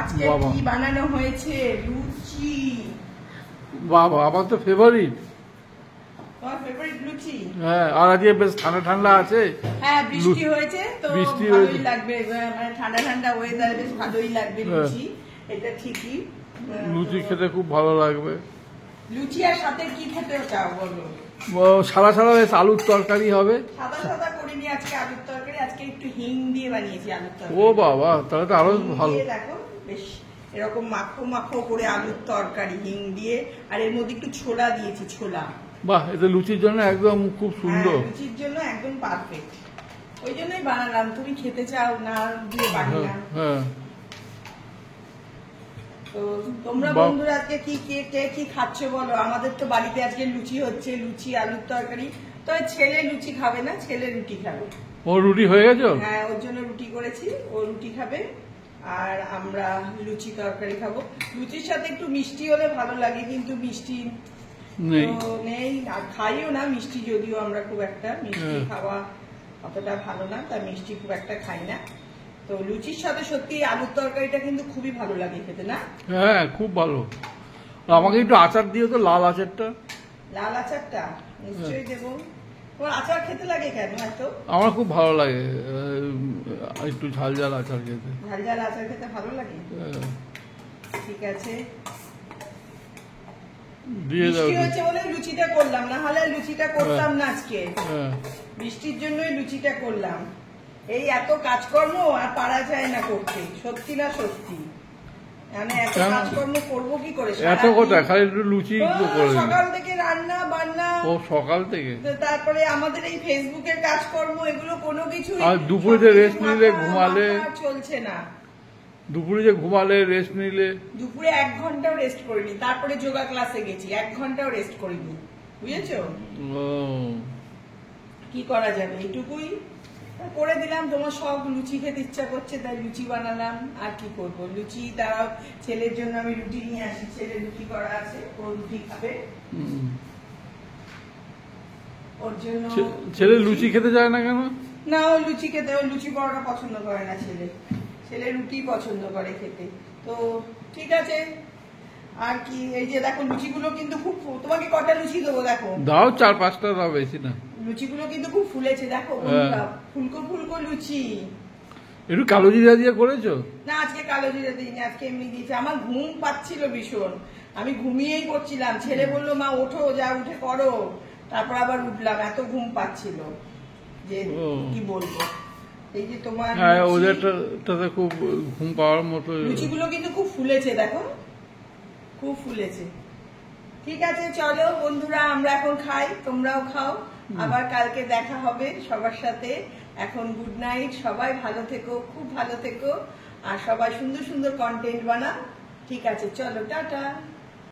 আজকে কি বানানো হয়েছে? লুচি। বাবা, আমার তো ফেভারিট। তোমার ফেভারিট লুচি? হ্যাঁ, আর আজকে বেশ ঠান্ডা ঠান্ডা আছে। হ্যাঁ, বৃষ্টি হয়েছে তো ভালোই লাগবে, মানে ঠান্ডা ঠান্ডা ওয়েদার, বেশ ভালোই লাগবে লুচি। এটা ঠিকই, লুচি খেতে খুব ভালো লাগবে। লুচি আর সাথে কি খেতে চাও বলো? সাদা সাদা বেশ আলুর তরকারি হবে। সাদা সাদা করিনি আজকে আলুর তরকারি, আজকে একটু হিং দিয়ে বানিয়েছি আলুর তরকারি। ও বাবা, তাহলে তো আরো ভালো। দেখো বেশ এরকম মাখো মাখো করে আলুর তরকারি হিং দিয়ে, আর এর মধ্যে একটু ছোলা দিয়েছি, ছোলা। বাহ, এটা লুচির জন্য একদম খুব সুন্দর। লুচির জন্য একদম পারফেক্ট, ওই জন্যই বানালাম। তুমি খেতে চাও না দিয়ে পারি না। হ্যাঁ, তো তোমরা বন্ধুরা আজকে কি খাচ্ছ বলো? আমাদের তো বাড়িতে আজকে লুচি হচ্ছে, লুচি আলুর তরকারি। তো ছেলে লুচি খাবে না, ছেলে রুটি খাবে। ও রুটি হয়ে গেছে? হ্যাঁ, ওর জন্য রুটি করেছি, ও রুটি খাবে আর আমরা লুচি তরকারি খাবো। লুচির সাথে একটু মিষ্টি হলে ভালো লাগে, কিন্তু মিষ্টি নেই, আর খাইও না মিষ্টি, যদিও আমরা খুব একটা মিষ্টি খাওয়া অতটা ভালো না, তাই মিষ্টি খুব একটা খাই না। তো লুচির সাথে সত্যি আলুর তরকারিটা কিন্তু খুবই ভালো লাগে খেতে, না? হ্যাঁ, খুব ভালো। আমাকে একটু আচার দিও তো, লাল আচারটা। লাল আচারটা নিশ্চয়ই দেবো। তোমার আচার খেতে লাগে কেন এত? আমার খুব ভালো লাগে একটু ঝাল ঝাল আচার খেতে। ঝাল ঝাল আচার খেতে ভালো লাগে? ঠিক আছে, বৃষ্টি হচ্ছে বলে লুচিটা করলাম, না হলে লুচিটা করতাম না আজকে। বৃষ্টির জন্যই লুচিটা করলাম। এই এত কাজকর্ম আর পারা যায় না করতে, সত্যি না সত্যি। মানে এত কাজকর্ম করবো কি করে? এত কথা খালি একটু লুচি করে সকাল থেকে রান্না বান্না। ও সকাল থেকে, তারপরে আমাদের এই ফেসবুকের কাজকর্ম, এগুলো কোনো কিছু। আর দুপুরে যে রেস্ট নিলে ঘুমালে চলছে না। দুপুরে যে ঘুমালে রেস্ট নিলে, দুপুরে 1 ঘন্টাও রেস্ট করিনি, তারপরে যোগা ক্লাসে গেছি, 1 ঘন্টাও রেস্ট করিনি, বুঝেছো? কি করা যাবে, এইটুকুই করে দিলাম। তোমার সব লুচি খেতে ইচ্ছা করছে, তাই লুচি বানালাম। আর কি করবো, লুচি তারাও ছেলের জন্য আমি রুটি নিয়ে আসি, ছেলে রুটি করা আছে, ও রুটি খাবে। ওর জন্য ছেলে লুচি খেতে যায় না কেন? না, ও লুচি খেতে, ও লুচি পরোটা পছন্দ করে না। ছেলে রুটি পছন্দ করে খেতে। তো ঠিক আছে, আর কি, এই যে দেখো লুচিগুলো কিন্তু খুব, তোমাকে কটা লুচি দেবো দেখো? দাও 4-5টা, দাও, বেশি না। লুচিগুলো কিন্তু খুব ফুলেছে, দেখো বন্ধুরা, ফুলকো ফুলকো লুচি। একটু কালো জিরা দিয়ে করেছো? না, আজকে কালো জিরা দিইনি, আজকে এমনি দিয়েছি। আমার ঘুম পাচ্ছিল ভীষণ, আমি ঘুমিয়েই পড়ছিলাম। ছেলে বললো মা ওঠো, যা উঠে করো। তারপর আবার উঠলাম, এত ঘুম পাচ্ছিল যে কি বলবো। এই যে তোমার ওদেরটাতে খুব ঘুম পাওয়ার মতো। লুচিগুলো কিন্তু খুব ফুলেছে, দেখো খুব ফুলেছে। ঠিক আছে, চলো বন্ধুরা, আমরা এখন খাই, তোমরাও খাও। আবার কালকে দেখা হবে সবার সাথে। এখন গুড নাইট, সবাই ভালো থেকো, খুব ভালো থেকো, আর সবাই সুন্দর সুন্দর কন্টেন্ট বানাও। ঠিক আছে, চলো, টাটা।